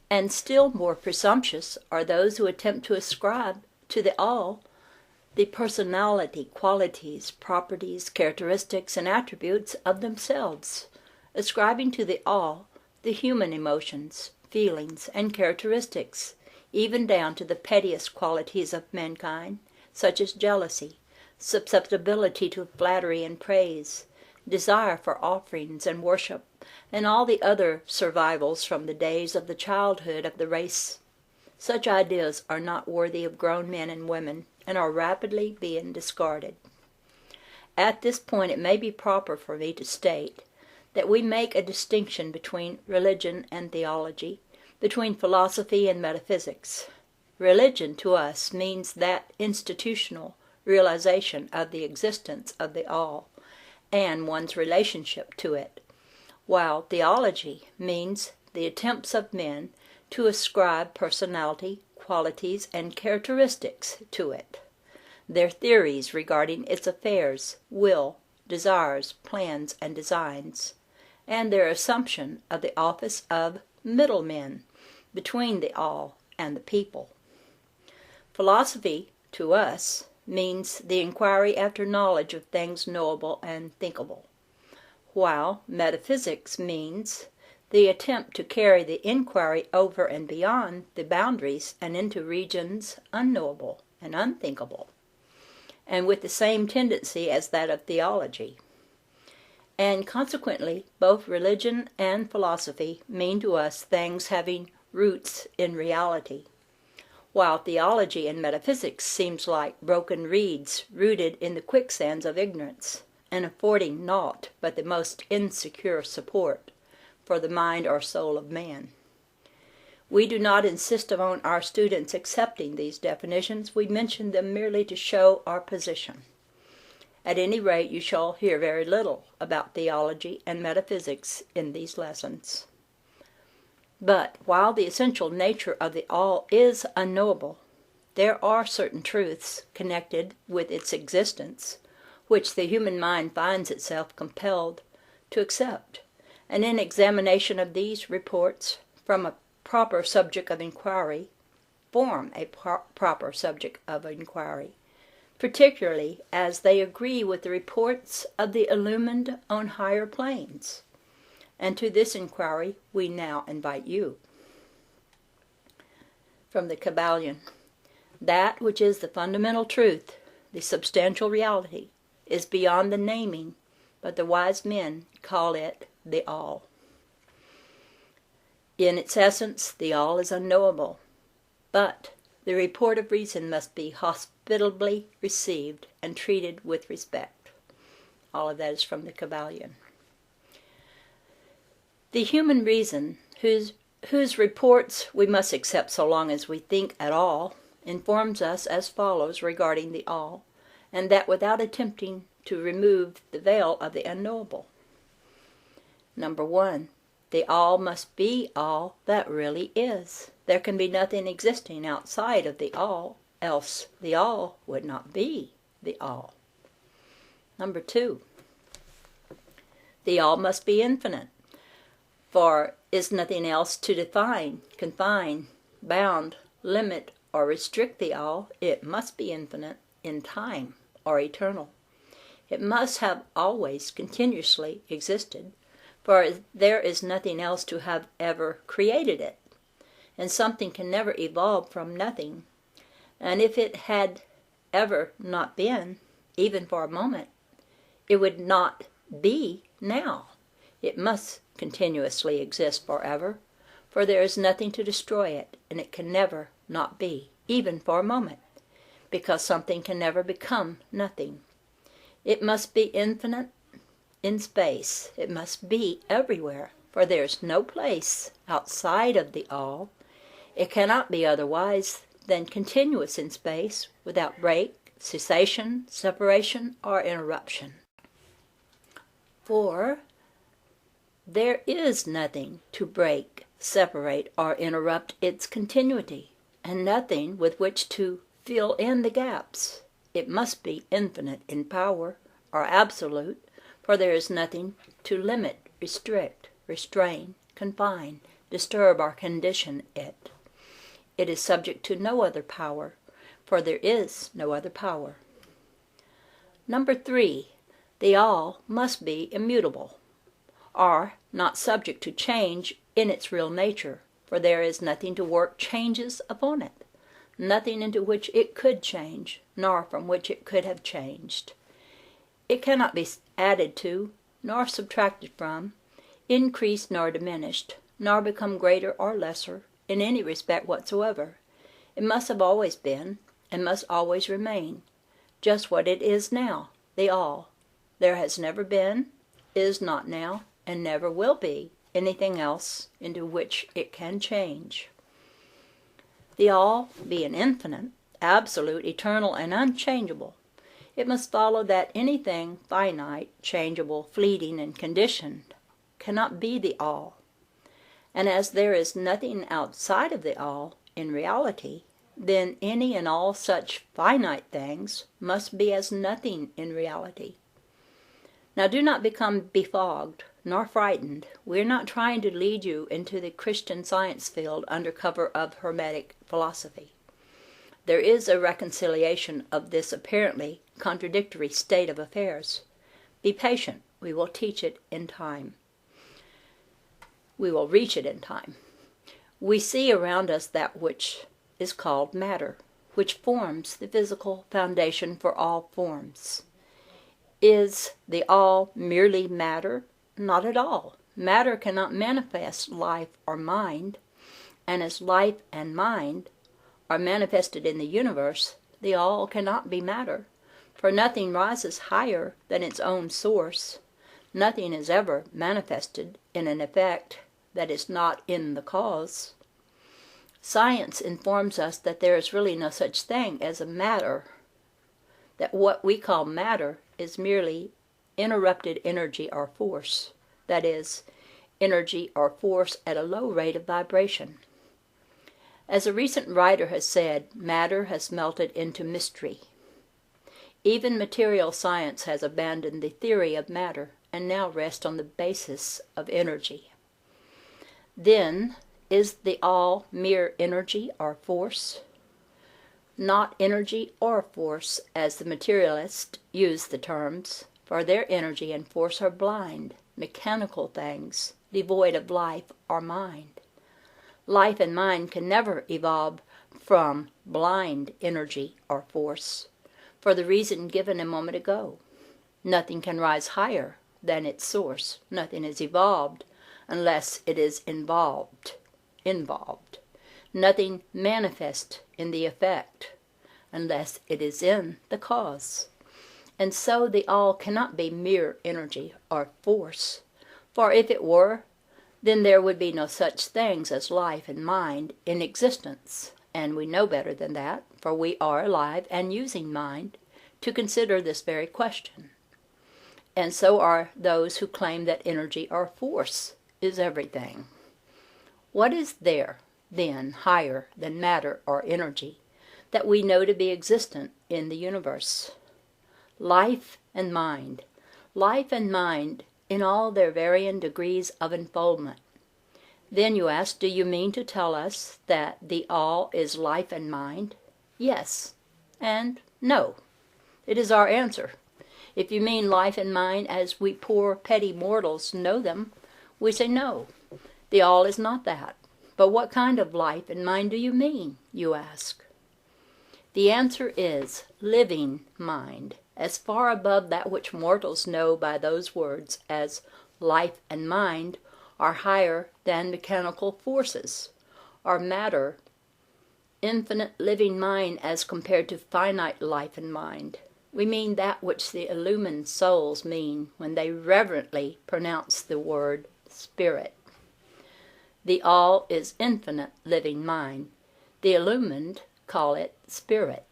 And still more presumptuous are those who attempt to ascribe to the all the personality, qualities, properties, characteristics, and attributes of themselves, ascribing to the all the human emotions, feelings, and characteristics, even down to the pettiest qualities of mankind, such as jealousy, susceptibility to flattery and praise, desire for offerings and worship, and all the other survivals from the days of the childhood of the race. Such ideas are not worthy of grown men and women, and are rapidly being discarded. At this point it may be proper for me to state that we make a distinction between religion and theology, between philosophy and metaphysics. Religion to us means that institutional realization of the existence of the all and one's relationship to it, while theology means the attempts of men to ascribe personality, qualities, and characteristics to it, their theories regarding its affairs, will, desires, plans, and designs, and their assumption of the office of middlemen between the all and the people. Philosophy, to us, means the inquiry after knowledge of things knowable and thinkable, while metaphysics means the attempt to carry the inquiry over and beyond the boundaries and into regions unknowable and unthinkable, and with the same tendency as that of theology. And consequently, both religion and philosophy mean to us things having roots in reality, while theology and metaphysics seems like broken reeds rooted in the quicksands of ignorance, and affording naught but the most insecure support for the mind or soul of man. We do not insist upon our students accepting these definitions. We mention them merely to show our position. At any rate, you shall hear very little about theology and metaphysics in these lessons. But while the essential nature of the all is unknowable, there are certain truths connected with its existence which the human mind finds itself compelled to accept, and in examination of these reports from a proper subject of inquiry, form a proper subject of inquiry, particularly as they agree with the reports of the illumined on higher planes. And to this inquiry we now invite you. From the Kabalion: that which is the fundamental truth, the substantial reality, is beyond the naming, but the wise men call it the all. In its essence, the all is unknowable, but the report of reason must be hospitably received and treated with respect. All of that is from the Kabalion. The human reason, whose reports we must accept so long as we think at all, informs us as follows regarding the all, and that without attempting to remove the veil of the unknowable. Number 1. The all must be all that really is. There can be nothing existing outside of the all, else the all would not be the all. Number 2. The all must be infinite, for is nothing else to define, confine, bound, limit, or restrict the all. It must be infinite in time or eternal. It must have always continuously existed, for there is nothing else to have ever created it, and something can never evolve from nothing. And if it had ever not been, even for a moment, it would not be now. It must continuously exist forever, for there is nothing to destroy it, and it can never not be, even for a moment, because something can never become nothing. It must be infinite in space. It must be everywhere, for there is no place outside of the all. It cannot be otherwise than continuous in space, without break, cessation, separation, or interruption. For there is nothing to break, separate, or interrupt its continuity, and nothing with which to fill in the gaps. It must be infinite in power, or absolute, for there is nothing to limit, restrict, restrain, confine, disturb or condition it. It is subject to no other power, for there is no other power. Number 3, the all must be immutable, or not subject to change in its real nature, for there is nothing to work changes upon it, nothing into which it could change, nor from which it could have changed. It cannot be added to, nor subtracted from, increased nor diminished, nor become greater or lesser, in any respect whatsoever. It must have always been, and must always remain, just what it is now, the all. There has never been, is not now, and never will be anything else into which it can change. The all being infinite, absolute, eternal, and unchangeable, it must follow that anything finite, changeable, fleeting, and conditioned cannot be the all. And as there is nothing outside of the all in reality, then any and all such finite things must be as nothing in reality. Now do not become befogged nor frightened. We are not trying to lead you into the Christian Science field under cover of Hermetic philosophy. There is a reconciliation of this apparently contradictory state of affairs. Be patient. We will teach it in time. We will reach it in time. We see around us that which is called matter, which forms the physical foundation for all forms. Is the all merely matter? Not at all. Matter cannot manifest life or mind, and as life and mind are manifested in the universe, the all cannot be matter, for nothing rises higher than its own source. Nothing is ever manifested in an effect that is not in the cause. Science informs us that there is really no such thing as a matter, that what we call matter is merely interrupted energy or force, that is, energy or force at a low rate of vibration. As a recent writer has said, matter has melted into mystery. Even material science has abandoned the theory of matter and now rests on the basis of energy. Then, is the all mere energy or force? Not energy or force, as the materialists use the terms, for their energy and force are blind, mechanical things, devoid of life or mind. Life and mind can never evolve from blind energy or force, for the reason given a moment ago. Nothing can rise higher than its source. Nothing is evolved unless it is involved. Nothing manifests in the effect unless it is in the cause. And so the all cannot be mere energy or force, for if it were, then there would be no such things as life and mind in existence, and we know better than that, for we are alive and using mind to consider this very question. And so are those who claim that energy or force is everything. What is there, then, higher than matter or energy that we know to be existent in the universe? Life and mind. Life and mind in all their varying degrees of unfoldment. Then you ask, do you mean to tell us that the all is life and mind? Yes and no. It is our answer. If you mean life and mind as we poor petty mortals know them, we say no. The all is not that. But what kind of life and mind do you mean, you ask? The answer is living mind, as far above that which mortals know by those words as life and mind are higher than mechanical forces, or matter, infinite living mind as compared to finite life and mind. We mean that which the illumined souls mean when they reverently pronounce the word spirit. The all is infinite living mind. The illumined call it spirit.